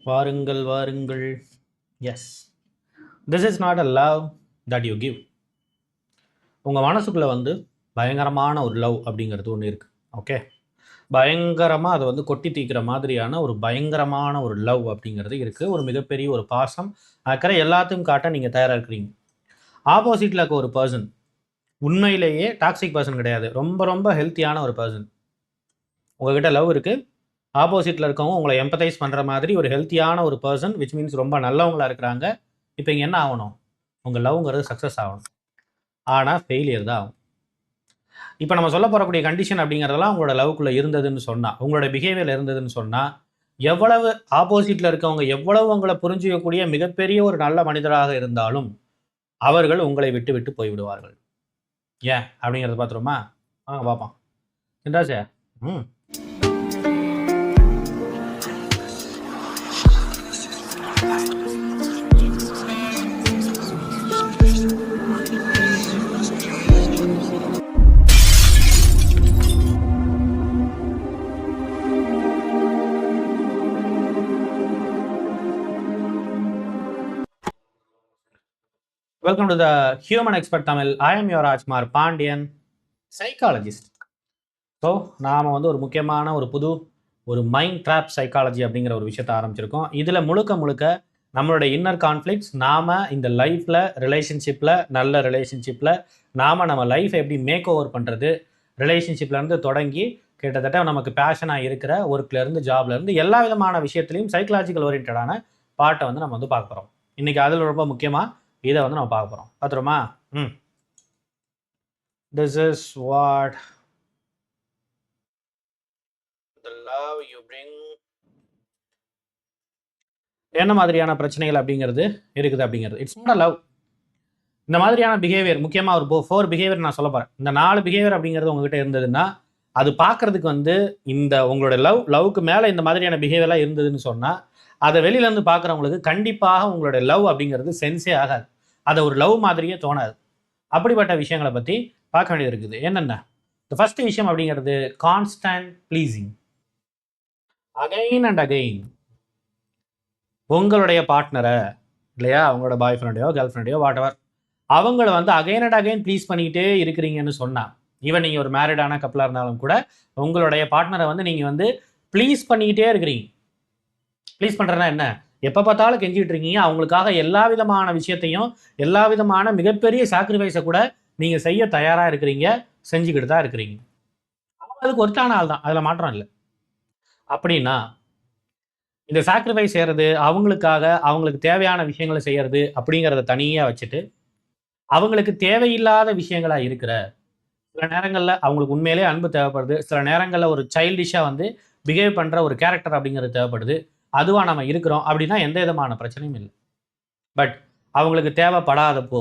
வாருங்கள் வாருங்கள். Yes, this is not a love that you give. உங்கள் மனசுக்குள்ளே வந்து பயங்கரமான ஒரு லவ் அப்படிங்கிறது ஒன்று இருக்குது. ஓகே, பயங்கரமாக அதை வந்து கொட்டி தீக்கிற மாதிரியான ஒரு பயங்கரமான ஒரு லவ் அப்படிங்கிறது இருக்குது. ஒரு மிகப்பெரிய ஒரு பாசம் அக்கறை எல்லாத்தையும் காட்ட நீங்கள் தயாராக இருக்கிறீங்க. ஆப்போசிட்டில் இருக்க ஒரு பர்சன் உண்மையிலேயே டாக்ஸிக் பர்சன் கிடையாது, ரொம்ப ரொம்ப ஹெல்த்தியான ஒரு பர்சன். உங்ககிட்ட லவ் இருக்குது, ஆப்போசிட்டில் இருக்கவங்க உங்களை எம்பத்தைஸ் பண்ணுற மாதிரி ஒரு ஹெல்த்தியான ஒரு பர்சன், விச் மீன்ஸ் ரொம்ப நல்லவங்களாக இருக்கிறாங்க. இப்போ இங்கே என்ன ஆகணும்? உங்கள் லவ்ங்கிறது சக்ஸஸ் ஆகணும். ஆனால் ஃபெயிலியர் தான் ஆகும். இப்போ நம்ம சொல்ல போகக்கூடிய கண்டிஷன் அப்படிங்கிறதெல்லாம் உங்களோட லவ்க்குள்ளே இருந்ததுன்னு சொன்னால், உங்களோட பிஹேவியர் இருந்ததுன்னு சொன்னால், எவ்வளவு ஆப்போசிட்டில் இருக்கவங்க எவ்வளவு உங்களை புரிஞ்சிக்கக்கூடிய மிகப்பெரிய ஒரு நல்ல மனிதராக இருந்தாலும் அவர்கள் உங்களை விட்டு விட்டு போய்விடுவார்கள். ஏன் அப்படிங்கிறத பார்த்துருமா? வாங்க பார்ப்போம். சின்ராஜே, ம் welcome to the human expert Tamil. I am your Rajkumar Pandian, psychologist. So நாம் வந்து ஒரு முக்கியமான ஒரு புது ஒரு மைண்ட் ட்ராப் சைக்காலஜி அப்படிங்கிற ஒரு விஷயத்தை ஆரம்பிச்சிருக்கோம். இதில் முழுக்க முழுக்க நம்மளுடைய இன்னர் கான்ஃப்ளிக்ட்ஸ், நாம் இந்த லைஃப்பில் ரிலேஷன்ஷிப்பில் நல்ல ரிலேஷன்ஷிப்பில் நம்ம லைஃப்பை எப்படி மேக் ஓவர் பண்ணுறது, ரிலேஷன்ஷிப்லேருந்து தொடங்கி கிட்டத்தட்ட நமக்கு பேஷனாக இருக்கிற ஒர்க்லேருந்து ஜாப்லேருந்து எல்லா விதமான விஷயத்துலையும் சைக்கலாஜிக்கல் ஓரியன்டான பார்ட்டை வந்து நம்ம வந்து பார்க்க போகிறோம். இன்றைக்கி அதில் ரொம்ப முக்கியமாக இதை வந்து நம்ம பார்க்க போகிறோம். பார்த்துருமா? This is what the love you bring. என்ன மாதிரியான பிரச்சனைகள் அப்படிங்கிறது இருக்குது அப்படிங்கிறது இட்ஸ் நாட் லவ். இந்த மாதிரியான பிஹேவியர், முக்கியமாக ஒரு 4 பிஹேவியர் நான் சொல்ல போகிறேன். இந்த 4 பிஹேவியர் அப்படிங்கிறது உங்ககிட்ட இருந்ததுன்னா அது பார்க்கறதுக்கு வந்து இந்த உங்களோட லவ்வுக்கு மேலே இந்த மாதிரியான பிஹேவியர்லாம் இருந்ததுன்னு சொன்னால் அதை வெளியிலேருந்து பார்க்குறவங்களுக்கு கண்டிப்பாக உங்களுடைய லவ் அப்படிங்கிறது சென்ஸே ஆகாது, அதை ஒரு லவ் மாதிரியே தோணாது. அப்படிப்பட்ட விஷயங்களை பற்றி பார்க்க வேண்டியது இருக்குது. என்னென்ன? இந்த ஃபர்ஸ்ட் விஷயம் அப்படிங்கிறது constant pleasing. Again and again உங்களுடைய பார்ட்னரை, இல்லையா, அவங்களோட பாய் ஃப்ரெண்டையோ கேர்ள் ஃப்ரெண்டையோ வாட் எவர், அவங்கள வந்து அகைன் அண்ட் அகைன் ப்ளீஸ் பண்ணிக்கிட்டே இருக்கிறீங்கன்னு சொன்னால், ஈவன் நீங்கள் ஒரு மேரிடான கப்பலாக இருந்தாலும் கூட உங்களுடைய பார்ட்னரை வந்து நீங்கள் வந்து ப்ளீஸ் பண்ணிக்கிட்டே இருக்கிறீங்க. ப்ளீஸ் பண்ணுறேன்னா என்ன? எப்போ பார்த்தாலும் கெஞ்சிட்டு இருக்கீங்க. அவங்களுக்காக எல்லா விதமான விஷயத்தையும், எல்லா விதமான மிகப்பெரிய சாக்ரிஃபைஸை கூட நீங்கள் செய்ய தயாராக இருக்கிறீங்க, செஞ்சுக்கிட்டு தான் இருக்கிறீங்க. அதுக்கு ஒருத்தான ஆள் தான், அதில் மாற்றம் இல்லை. அப்படின்னா இந்த சாக்ரிஃபைஸ் செய்கிறது, அவங்களுக்காக அவங்களுக்கு தேவையான விஷயங்களை செய்கிறது அப்படிங்கிறத தனியாக வச்சுட்டு, அவங்களுக்கு தேவையில்லாத விஷயங்களாக இருக்கிற சில நேரங்களில் அவங்களுக்கு உண்மையிலே அன்பு தேவைப்படுது, சில நேரங்களில் ஒரு சைல்டிஷாக வந்து பிஹேவ் பண்ணுற ஒரு கேரக்டர் அப்படிங்கிறது தேவைப்படுது, அதுவாக நம்ம இருக்கிறோம் அப்படின்னா எந்த விதமான பிரச்சனையும் இல்லை. பட் அவங்களுக்கு தேவைப்படாதப்போ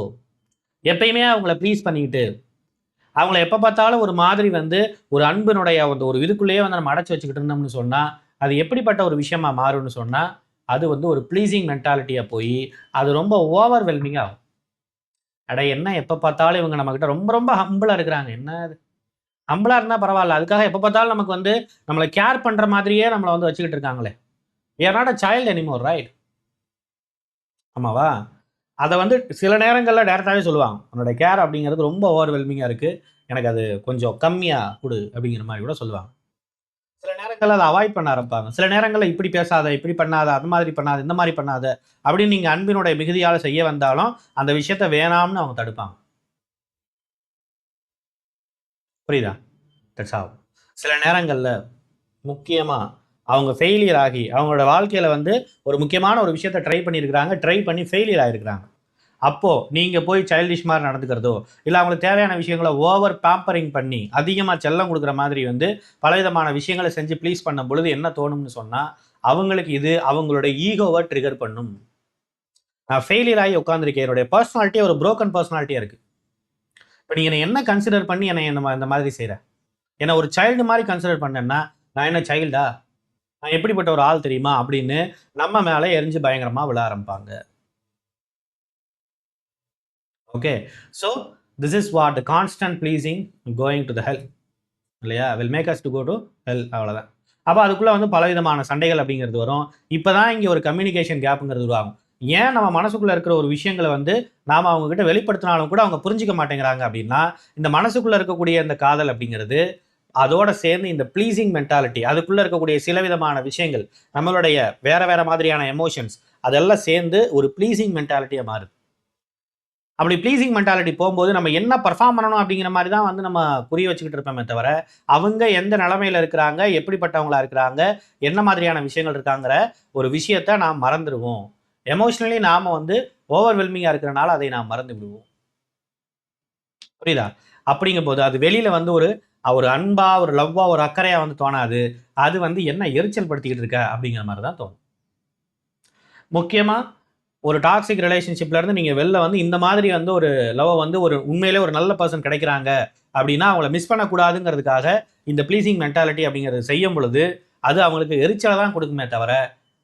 எப்பயுமே அவங்கள ப்ளீஸ் பண்ணிக்கிட்டு அவங்கள எப்போ பார்த்தாலும் ஒரு மாதிரி வந்து ஒரு அன்பினுடைய ஒரு இதுக்குள்ளேயே வந்து நம்ம அடைச்சி வச்சுக்கிட்டு இருந்தோம்னு சொன்னால் அது எப்படிப்பட்ட ஒரு விஷயமா மாறும்னு சொன்னால் அது வந்து ஒரு ப்ளீஸிங் மென்டாலிட்டியாக போய் அது ரொம்ப ஓவர்வெல்மிங்காக ஆகும். என்ன எப்போ பார்த்தாலும் இவங்க நம்மக்கிட்ட ரொம்ப ரொம்ப ஹம்பிளாக இருக்கிறாங்க, என்ன அது ஹம்பிளாக இருந்தால் பரவாயில்ல, அதுக்காக எப்போ பார்த்தாலும் நமக்கு வந்து நம்மளை கேர் பண்ணுற மாதிரியே நம்மளை வந்து வச்சுக்கிட்டு இருக்காங்களே. We are not a child anymore, right? ஆமாவா? அதை வந்து சில நேரங்களில் டேரெக்டாகவே சொல்லுவாங்க, உன்னோட கேர் அப்படிங்கிறது ரொம்ப ஓவர்வெல்மிங்காக இருக்குது, எனக்கு அது கொஞ்சம் கம்மியாக கொடு அப்படிங்கிற மாதிரி கூட சொல்லுவாங்க. சில நேரங்களில் அதை அவாய்ட் பண்ண ஆரம்பிப்பாங்க. சில நேரங்களில் இப்படி பேசாத, இப்படி பண்ணாத, அந்த மாதிரி பண்ணாத, இந்த மாதிரி பண்ணாத அப்படின்னு நீங்கள் அன்பினுடைய மிகுதியால் செய்ய வந்தாலும் அந்த விஷயத்த வேணாம்னு அவங்க தடுப்பாங்க. புரியுதா? That's how. சில நேரங்களில் முக்கியமாக அவங்க ஃபெயிலியர் ஆகி அவங்களோட வாழ்க்கையில் வந்து ஒரு முக்கியமான ஒரு விஷயத்தை ட்ரை பண்ணியிருக்கிறாங்க, ட்ரை பண்ணி ஃபெயிலியர் ஆகிருக்கிறாங்க. அப்போது நீங்கள் போய் சைல்டிஷ் மாதிரி நடந்துக்கிறதோ இல்லை அவங்களுக்கு தேவையான விஷயங்களை ஓவர் பேம்பரிங் பண்ணி அதிகமாக செல்லம் கொடுக்குற மாதிரி வந்து பலவிதமான விஷயங்களை செஞ்சு ப்ளீஸ் பண்ணும் பொழுது என்ன தோணும்னு சொன்னால் அவங்களுக்கு இது அவங்களோட ஈகோவை ட்ரிகர் பண்ணும். நான் ஃபெயிலியர் ஆகி உட்காந்துருக்கேன், என்னுடைய பர்சனாலிட்டியே ஒரு ப்ரோக்கன் பர்சனாலிட்டியாக இருக்குது. இப்போ நீங்கள் என்ன கன்சிடர் பண்ணி என்னை இந்த மாதிரி செய்கிறேன்? என்னை ஒரு சைல்டு மாதிரி கன்சிடர் பண்ணேன்னா நான் என்ன சைல்டா? நான் எப்படிப்பட்ட ஒரு ஆள் தெரியுமா அப்படின்னு நம்ம மேலே எரிஞ்சு பயங்கரமாக விழ ஆரம்பிப்பாங்க. Okay, so this is what constant pleasing going to the hell, இல்லையா, will make us to go to hell. அவ்வளோதான். அப்போ அதுக்குள்ளே வந்து பலவிதமான சண்டைகள் அப்படிங்கிறது வரும். இப்போ தான் இங்கே ஒரு கம்யூனிகேஷன் கேப்புங்கிறது உருவாகும். ஏன் நம்ம மனசுக்குள்ளே இருக்கிற ஒரு விஷயங்களை வந்து நாம் அவங்ககிட்ட வெளிப்படுத்தினாலும் கூட அவங்க புரிஞ்சிக்க மாட்டேங்கிறாங்க அப்படின்னா, இந்த மனசுக்குள்ளே இருக்கக்கூடிய இந்த காதல் அப்படிங்கிறது அதோட சேர்ந்து இந்த ப்ளீசிங் மென்டாலிட்டி, அதுக்குள்ளே இருக்கக்கூடிய சில விதமான விஷயங்கள், நம்மளுடைய வேற வேற மாதிரியான எமோஷன்ஸ் அதெல்லாம் சேர்ந்து ஒரு ப்ளீசிங் மென்டாலிட்டியாக மாறுது. அப்படி ப்ளீசிங் மென்டாலிட்டி போகும்போது நம்ம என்ன பெர்ஃபார்ம் பண்ணணும் அப்படிங்கிற மாதிரி தான் வந்து நம்ம புரிய வச்சுக்கிட்டு இருப்போமே தவிர, அவங்க எந்த நிலைமையில இருக்கிறாங்க, எப்படிப்பட்டவங்களா இருக்கிறாங்க, என்ன மாதிரியான விஷயங்கள் இருக்காங்கிற ஒரு விஷயத்த நாம் மறந்துடுவோம். எமோஷனலி நாம வந்து ஓவர்வெல்மிங்கா இருக்கிறனால அதை நாம் மறந்து விடுவோம். புரியுதா? அப்படிங்கும்போது அது வெளியில வந்து ஒரு ஒரு அன்பா, ஒரு லவ்வா, ஒரு அக்கறையா வந்து தோணாது. அது வந்து என்ன எரிச்சல் படுத்திக்கிட்டு இருக்க அப்படிங்கிற மாதிரி தான் தோணும். முக்கியமா ஒரு டாக்ஸிக் ரிலேஷன்ஷிப்ல இருந்து நீங்க வெளில வந்து இந்த மாதிரி வந்து ஒரு லவ் வந்து ஒரு உண்மையிலே ஒரு நல்ல பர்சன் கிடைக்கிறாங்க அப்படின்னா அவங்கள மிஸ் பண்ணக்கூடாதுங்கிறதுக்காக இந்த ப்ளீசிங் மென்டாலிட்டி அப்படிங்கிறது செய்யும் பொழுது அது அவங்களுக்கு எரிச்சலை தான் கொடுக்குமே தவிர,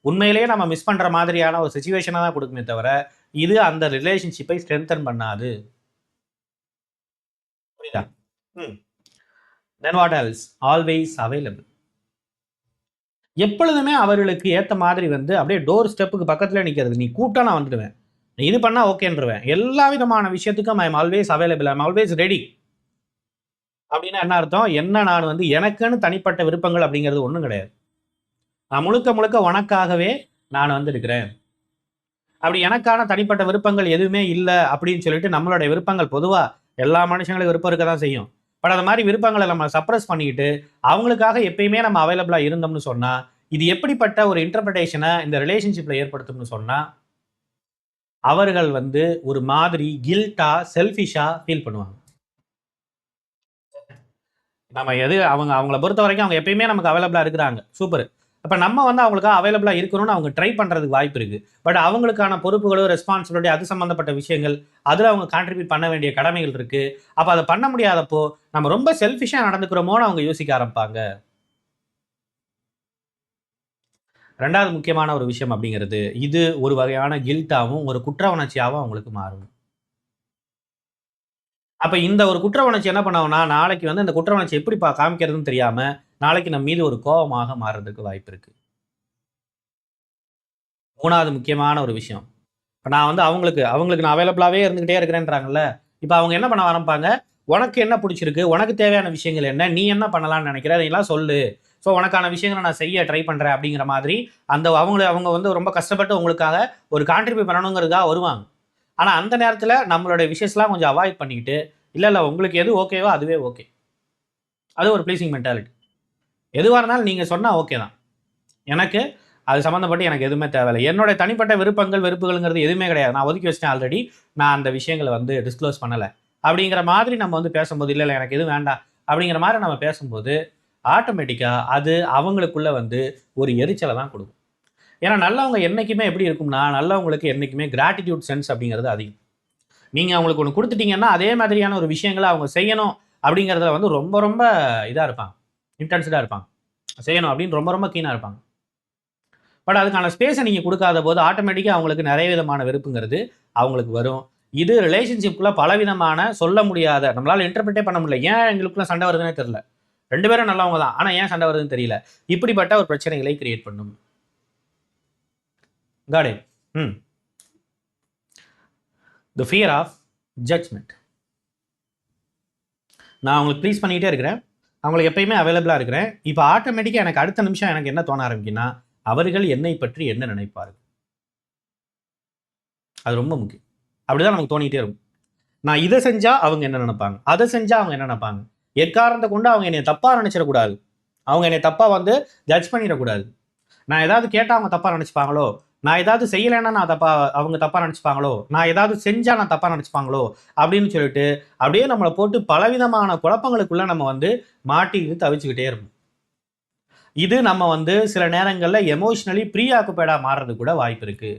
உண்மையிலேயே நம்ம மிஸ் பண்ற மாதிரியான ஒரு சிச்சுவேஷனை தான் கொடுக்குமே தவிர, இது அந்த ரிலேஷன்ஷிப்பை ஸ்ட்ரென்தன் பண்ணாது. புரியுதா? Then what else? Always available. எப்பொழுதுமே அவர்களுக்கு ஏற்ற மாதிரி வந்து அப்படியே டோர் ஸ்டெப்புக்கு பக்கத்தில் நிற்கிறது. நீ கூப்பிட்டா நான் வந்துடுவேன், நீ இது பண்ணால் ஓகேன்றுவேன். எல்லா விதமான விஷயத்துக்கும் I am always available, I am always ready. அப்படின்னா என்ன அர்த்தம்? என்ன நான் வந்து எனக்குன்னு தனிப்பட்ட விருப்பங்கள் அப்படிங்கிறது ஒன்றும் கிடையாது. நான் முழுக்க முழுக்க உனக்காகவே நான் வந்து இருக்கிறேன். அப்படி எனக்கான தனிப்பட்ட விருப்பங்கள் எதுவுமே இல்லை அப்படின்னு சொல்லிட்டு நம்மளுடைய விருப்பங்கள் பொதுவாக எல்லா மனுஷங்களுக்கும் விருப்பம் இருக்க தான் செய்யும். பட் அந்த மாதிரி விருப்பங்களை நம்ம சப்ரஸ் பண்ணிக்கிட்டு அவங்களுக்காக எப்பயுமே நம்ம அவைலபிளாக இருந்தோம்னு சொன்னால், இது எப்படிப்பட்ட ஒரு இன்டர்பிரிட்டேஷனை இந்த ரிலேஷன்ஷிப்பில் ஏற்படுத்தும்னு சொன்னால், அவர்கள் வந்து ஒரு மாதிரி கில்ட்டா, செல்ஃபிஷா ஃபீல் பண்ணுவாங்க. நம்ம எது அவங்கள பொறுத்த வரைக்கும் அவங்க எப்பயுமே நமக்கு அவைலபிளாக இருக்கிறாங்க, சூப்பர். அப்போ நம்ம வந்து அவங்களுக்காக அவைலபிளாக இருக்கணும்னு அவங்க ட்ரை பண்ணுறதுக்கு வாய்ப்பு இருக்குது. பட் அவங்களுக்கான பொறுப்புகளோ, ரெஸ்பான்சிபிலிட்டி அது சம்மந்தப்பட்ட விஷயங்கள் அதில் அவங்க கான்ட்ரிபியூட் பண்ண வேண்டிய கடமைகள் இருக்குது. அப்போ அதை பண்ண முடியாதப்போ நம்ம ரொம்ப செல்ஃபிஷாக நடந்துக்கிறோமோன்னு அவங்க யோசிக்க ஆரம்பிப்பாங்க. ரெண்டாவது முக்கியமான ஒரு விஷயம் அப்படிங்கிறது, இது ஒரு வகையான கில்ட்டாவும் ஒரு குற்ற உணர்ச்சியாகவும் அவங்களுக்கு மாறும். அப்ப இந்த ஒரு குற்ற உணர்ச்சி என்ன பண்ணும்னா, நாளைக்கு வந்து அந்த குற்ற உணர்ச்சி எப்படி காமிக்கிறதுன்னு தெரியாம, நாளைக்கு நம்ம மீது ஒரு கோபமாக மாறுறதுக்கு வாய்ப்பு இருக்கு. 3வது முக்கியமான ஒரு விஷயம். இப்ப நான் வந்து அவங்களுக்கு நான் அவைலபிளாவே இருந்துகிட்டே இருக்கிறேன்றாங்கல்ல. இப்ப அவங்க என்ன பண்ண ஆரம்பிப்பாங்க, உனக்கு என்ன புடிச்சிருக்கு? உனக்கு தேவையான விஷயங்கள் என்ன? நீ என்ன பண்ணலாம்னு நினைக்கிற? அதையெல்லாம் சொல்லு. ஸோ உனக்கான விஷயங்கள நான் செய்ய ட்ரை பண்றேன் அப்படிங்கிற மாதிரி, அந்த அவங்க வந்து ரொம்ப கஷ்டப்பட்டு உங்களுக்காக ஒரு கான்ட்ரிபியூட் பண்ணணுங்கிறதுக்காக வருவாங்க. ஆனா அந்த நேரத்துல நம்மளுடைய விஷயஸ்லாம் கொஞ்சம் அவாய்ட் பண்ணிக்கிட்டு, இல்ல உங்களுக்கு எது ஓகேவோ அதுவே ஓகே. அது ஒரு ப்ளீசிங் மென்டாலிட்டி. எதுவா இருந்தாலும் நீங்க சொன்னா ஓகே தான். எனக்கு அது சம்மந்தப்பட்டு எனக்கு எதுவுமே தேவையில்ல. என்னுடைய தனிப்பட்ட விருப்பங்கள், வெறுப்புகள்ங்கிறது எதுவுமே கிடையாது. நான் ஒதுக்கி வச்சுட்டேன் ஆல்ரெடி. நான் அந்த விஷயங்கள வந்து டிஸ்க்ளோஸ் பண்ணல. அப்படிங்கிற மாதிரி நம்ம வந்து பேசும்போது, இல்ல எனக்கு எதுவும் வேண்டாம். அப்படிங்கிற மாரி நம்ம பேசும்போது, ஆட்டோமேட்டிக்கா அது அவங்களுக்குள்ள வந்து ஒரு எரிச்சல தான் குடுக்கும். ஏன்னா நல்லவங்க என்னைக்குமே எப்படி இருக்கும்னா, நல்லவங்களுக்கு என்னைக்குமே கிராட்டிட்யூட் சென்ஸ் அப்படிங்கிறது அதிகம். நீங்க அவங்களுக்கு ஒண்ணு குடுத்துட்டீங்கன்னா, அதே மாதிரியான ஒரு விஷயங்கள அவங்க செய்யணும் அப்படிங்கிறதுல வந்து ரொம்ப ரொம்ப இதா இருப்பாங்க. இன்டென்ஸ்டா இருப்பாங்க. செய்யணும் அப்படின்னு ரொம்ப ரொம்ப கீனா இருப்பாங்க. பட் அதுக்கான ஸ்பேஸ நீங்க குடுக்காத போது ஆட்டோமேட்டிக்கா அவங்களுக்கு நெறைய விதமான வெறுப்புங்கிறது அவங்களுக்கு வரும். இது ரிலேஷன்ஷிப்குள்ள பலவிதமான சொல்ல முடியாத நம்மளால இன்டர்பிரட்டே பண்ண முடியல. ஏன் எங்களுக்குள்ள சண்டை வருதுன்னே தெரியல. 2 பேரும் நல்லவங்க தான். ஆனா ஏன் சண்டை வருதுன்னு தெரியல. இப்படிப்பட்ட ஒரு பிரச்சனைகளை கிரியேட் பண்ணும். Got it. The fear of judgment. நான் அவங்களுக்கு ப்ளீஸ் பண்ணிட்டே இருக்கிறேன். அவங்களுக்கு எப்பயுமே அவைலபிளா இருக்கிறேன். இப்ப ஆட்டோமேட்டிக்கா எனக்கு அடுத்த நிமிஷம் எனக்கு என்ன தோண ஆரம்பிக்கும்னா, அவர்கள் என்னை பற்றி என்ன நினைப்பார்கள்? அது ரொம்ப முக்கியம். அப்படிதான் நமக்கு தோணிட்டே இருக்கும். நான் இத செஞ்சா அவங்க என்ன நினைப்பாங்க? அத செஞ்சா அவங்க என்ன நினைப்பாங்க? எக்காரணத்த கொண்டு அவங்க என்னைய தப்பா நினைச்சிடக்கூடாது. அவங்க என்னைய தப்பா வந்து ஜட்ஜ் பண்ணிடக்கூடாது. நான் ஏதாவது கேட்டா அவங்க தப்பா நினைச்சுப்பாங்களோ? நான் ஏதாவது செய்யலைன்னா அவங்க தப்பா நினைச்சுப்பாங்களோ? நான் ஏதாவது செஞ்சா நான் தப்பா நினைச்சுப்பாங்களோ? அப்படின்னு சொல்லிட்டு, அப்படியே நம்மள போட்டு பலவிதமான குழப்பங்களுக்குள்ள நம்ம வந்து மாட்டிக்கிட்டு தவிச்சுக்கிட்டே இருப்போம். இது நம்ம வந்து சில நேரங்கள்ல எமோஷனலி ப்ரீ ஆக்குபைடா மாறுறதுக்கு கூட வாய்ப்பு இருக்கு.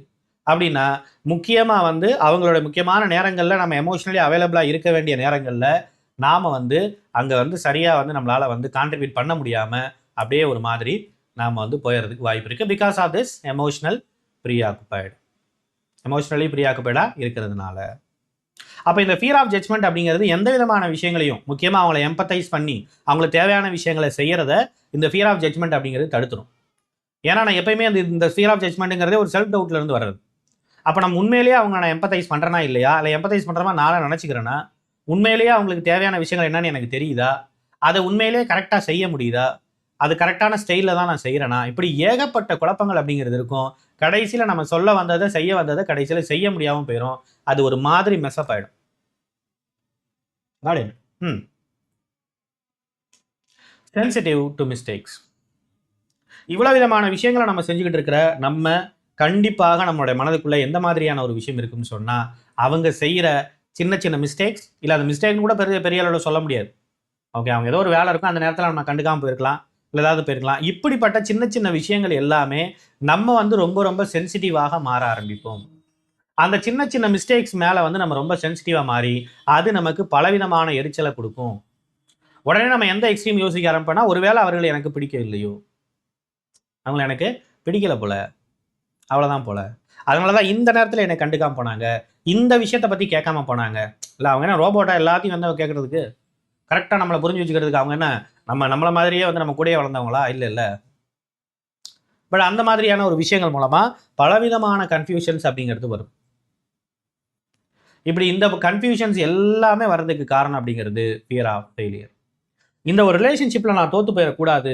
அப்படின்னா, முக்கியமா வந்து அவங்களோட முக்கியமான நேரங்கள்ல நம்ம எமோஷனலி அவைலபிளா இருக்க வேண்டிய நேரங்கள்ல, நாம வந்து அங்க வந்து சரியா வந்து நம்மளால வந்து கான்ட்ரிபியூட் பண்ண முடியாம, அப்படியே ஒரு மாதிரி நாம வந்து போயறதுக்கு வாய்ப்பு இருக்கு. Because of this emotional preoccupied. Emotionally ப்ரீ ஆக்குபைடா இருக்கிறதுனால. அப்போ இந்த ஃபியர் ஆஃப் ஜட்ஜ்மெண்ட் அப்படிங்கிறது எந்த விதமான விஷயங்களையும், முக்கியமாக அவங்கள எம்பத்தைஸ் பண்ணி அவங்களுக்கு தேவையான விஷயங்களை செய்கிறத இந்த ஃபியர் ஆஃப் ஜட்ஜ்மெண்ட் அப்படிங்கிறது தடுத்துரும். ஏன்னா நான் எப்பயுமே இந்த ஃபியர் ஆஃப் ஜட்ஜ்மெண்ட்டுங்கிறதே ஒரு செல்ஃப் டவுட்லேருந்து வர்றது. அப்போ நம்ம உண்மையிலேயே அவங்க நான் எம்பத்தைஸ் பண்ணுறேனா இல்லையா, இல்லை எம்பத்தைஸ் பண்ணுறமா நான் நினச்சிக்கிறேன்னா, உண்மையிலேயே அவங்களுக்கு தேவையான விஷயங்கள் என்னன்னு எனக்கு தெரியுதா, அதை உண்மையிலேயே கரெக்டாக செய்ய முடியுதா, அது கரெக்டான ஸ்டைலில் தான் நான் செய்கிறேனா, இப்படி ஏகப்பட்ட குழப்பங்கள் அப்படிங்கிறது இருக்கும். கடைசியில் நம்ம சொல்ல வந்ததை செய்ய வந்ததை கடைசியில் செய்ய முடியாமல் போயிடும். அது ஒரு மாதிரி மெஸ்அப் ஆகிடும். Sensitive to mistakes. இவ்வளோ விதமான விஷயங்களை நம்ம செஞ்சுக்கிட்டு இருக்கிற நம்ம கண்டிப்பாக நம்மளுடைய மனதுக்குள்ளே எந்த மாதிரியான ஒரு விஷயம் இருக்குன்னு சொன்னால், அவங்க செய்கிற சின்ன சின்ன மிஸ்டேக்ஸ், இல்லை அந்த மிஸ்டேக்னு கூட பெரிய அளவில் சொல்ல முடியாது. ஓகே, அவங்க ஏதோ ஒரு வேலை இருக்கும், அந்த நேரத்தில் நம்ம கண்டுக்காமல் போயிருக்கலாம், இல்லை ஏதாவது போயிருக்கலாம். இப்படிப்பட்ட சின்ன சின்ன விஷயங்கள் எல்லாமே நம்ம ரொம்ப ரொம்ப சென்சிட்டிவாக மாற ஆரம்பிப்போம். அந்த சின்ன சின்ன மிஸ்டேக்ஸ் மேலே நம்ம ரொம்ப சென்சிட்டிவாக மாறி அது நமக்கு பலவிதமான எரிச்சலை கொடுக்கும். உடனே நம்ம எந்த எக்ஸ்ட்ரீம் யோசிக்க ஆரம்பிப்போம்னா, ஒருவேளை அவர்கள் எனக்கு பிடிக்கவில்லையோ, அவங்கள எனக்கு பிடிக்கலை போல, அவ்வளோதான் போல, அதனால தான் இந்த நேரத்தில் என்னை கண்டுக்காமல் போனாங்க, இந்த விஷயத்தை பற்றி கேட்காம போனாங்க. இல்லை அவங்க என்ன ரோபோட்டாக எல்லாத்தையும் கேட்குறதுக்கு, கரெக்டாக நம்மளை புரிஞ்சு வச்சுக்கிறதுக்கு அவங்க என்ன நம்மளை மாதிரியே நம்ம கூடயே வளர்ந்தவங்களா? இல்லை இல்லை. பட் அந்த மாதிரியான ஒரு விஷயங்கள் மூலமாக பலவிதமான கன்ஃபியூஷன்ஸ் அப்படிங்கிறது வரும். இப்படி இந்த கன்ஃபியூஷன்ஸ் எல்லாமே வர்றதுக்கு காரணம் அப்படிங்கிறது ஃபியர் ஆஃப் ஃபெயிலியர். இந்த ஒரு ரிலேஷன்ஷிப்பில் நான் தோற்று போயிடக்கூடாது.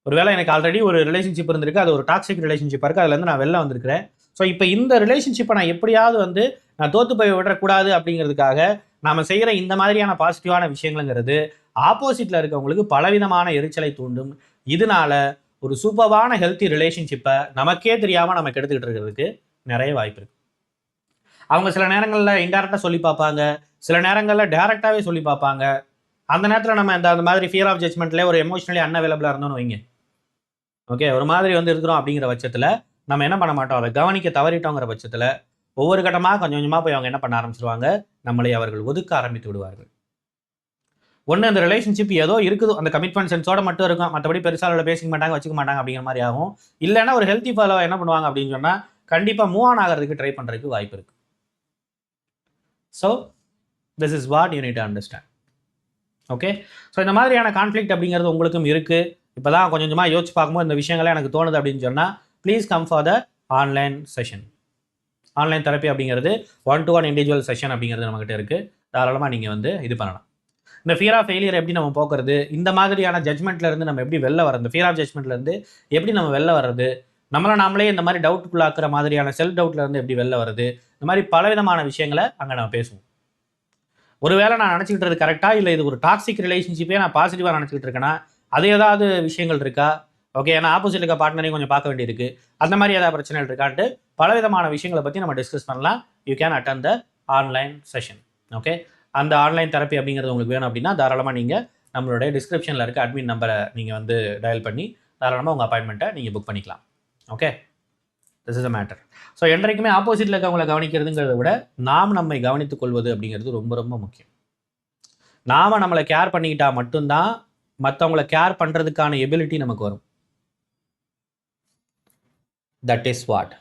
ஒருவேளை எனக்கு ஆல்ரெடி ஒரு ரிலேஷன்ஷிப் இருந்திருக்கு, அது ஒரு டாக்ஸிக் ரிலேஷன்ஷிப்பாக இருக்குது, அதுலேருந்து நான் வெளில வந்திருக்கிறேன். ஸோ இப்போ இந்த ரிலேஷன்ஷிப்பை நான் எப்படியாவது நான் தோற்று போய் விடக்கூடாது அப்படிங்கிறதுக்காக நாம் செய்கிற இந்த மாதிரியான பாசிட்டிவான விஷயங்கள்ங்கிறது ஆப்போசிட்டில் இருக்கவங்களுக்கு பலவிதமான எரிச்சலை தூண்டும். இதனால ஒரு சூப்பரான ஹெல்த்தி ரிலேஷன்ஷிப்பை நமக்கே தெரியாமல் நம்ம கெடுத்துக்கிட்டு இருக்கிறதுக்கு நிறைய வாய்ப்பு இருக்குது. அவங்க சில நேரங்களில் இன்டெரக்டாக சொல்லி பார்ப்பாங்க, சில நேரங்களில் டேரெக்டாகவே சொல்லி பார்ப்பாங்க. அந்த நேரத்தில் நம்ம அந்த மாதிரி ஃபியர் ஆஃப் ஜட்ஜ்மெண்ட்லேயே ஒரு எமோஷனலி அன்அவைலபிளாக இருந்தோம்னு வைங்க, ஓகே, ஒரு மாதிரி இருக்கிறோம் அப்படிங்கிற பட்சத்தில் நம்ம என்ன பண்ண மாட்டோம், அதை கவனிக்க தவறிட்டோங்கிற பட்சத்தில் ஒவ்வொரு கட்டமாக கொஞ்சம் கொஞ்சமாக போய் அவங்க என்ன பண்ண ஆரம்பிச்சிருவாங்க, நம்மளை அவர்கள் ஒதுக்க ஆரம்பித்து விடுவார்கள். ஒன்று, அந்த ரிலேஷன்ஷிப் ஏதோ இருக்குது, அந்த கமிட்மெண்ட் சென்ஸோட மட்டும் இருக்கும், மற்றபடி பெருசாக பேசிக்க மாட்டாங்க, வச்சுக்க மாட்டாங்க அப்படிங்கிற மாதிரி ஆகும். இல்லைன்னா ஒரு ஹெல்த்தி ஃபாலோ என்ன பண்ணுவாங்க அப்படின்னு சொன்னால் கண்டிப்பாக மூவ் ஆன் ஆகிறதுக்கு ட்ரை பண்ணுறதுக்கு வாய்ப்பு இருக்குது. So this is what you need to understand. Okay, so இந்த மாதிரியான கான்ஃப்ளிக்ட் அப்படிங்கிறது உங்களுக்கும் இருக்குது. இப்போ தான் கொஞ்சம் கொஞ்சமாக யோசிச்சு பார்க்கும்போது இந்த விஷயங்களே எனக்கு தோணுது அப்படின்னு சொன்னால், please come for the online session. Online therapy அப்படிங்கிறது 1-to-1 இண்டிவிஜுவல் செஷன் அப்படிங்கிறது நம்மகிட்ட இருக்குது. தாராளமாக நீங்கள் இது பண்ணலாம். இந்த ஃபியர் ஆஃப் ஃபெயிலியர் எப்படி நம்ம போக்குறது, இந்த மாதிரியான ஜட்ஜ்மெண்ட்லேருந்து நம்ம எப்படி வெளில வர்றது, ஃபியர் ஆஃப் ஜட்ஜ்மெண்ட்லேருந்து எப்படி நம்ம வெளில வர்றது, நம்மளை நாமளே இந்த மாதிரி டவுட்டுக்குள்ளாக்குற மாதிரியான செல்ஃப் டவுட்லேருந்து எப்படி வெளில வருது, இந்த மாதிரி பலவிதமான விஷயங்களை அங்கே நம்ம பேசுவோம். ஒருவேளை நான் நினச்சிக்கிட்டு கரெக்டாக, இல்லை இது ஒரு டாக்ஸிக் ரிலேஷன்ஷிப்பே நான் பாசிட்டிவாக நினச்சிக்கிட்டு இருக்கேன்னா அது ஏதாவது விஷயங்கள் இருக்கா, ஓகே, ஏன்னா ஆப்போசிட் இருக்க பார்ட்னரையும் கொஞ்சம் பார்க்க வேண்டியிருக்கு, அந்த மாதிரி ஏதாவது பிரச்சனைகள் இருக்கான்ட்டு பலவிதமான விஷயங்களை பற்றி நம்ம டிஸ்கஸ் பண்ணலாம். You can attend the online session. Okay, அந்த ஆன்லைன் தெரப்பி அப்படிங்கிறது உங்களுக்கு வேணும் அப்படின்னா தாராளமாக நீங்கள் நம்மளுடைய டிஸ்கிரிப்ஷனில் இருக்க அட்மின் நம்பரை நீங்கள் டயல் பண்ணி தாராளமாக உங்கள் அப்பாயின்மெண்ட்டை நீங்கள் புக் பண்ணிக்கலாம். Okay, this is a matter. So என்றைக்குமே ஆப்போசிட்டில் இருக்கவங்களை கவனிக்கிறதுங்கிறத விட நாம் நம்மை கவனித்துக் கொள்வது அப்படிங்கிறது ரொம்ப ரொம்ப முக்கியம். நாம் நம்மளை கேர் பண்ணிக்கிட்டால் மட்டும்தான் மற்றவங்களை கேர் பண்ணுறதுக்கான எபிலிட்டி நமக்கு வரும். That is what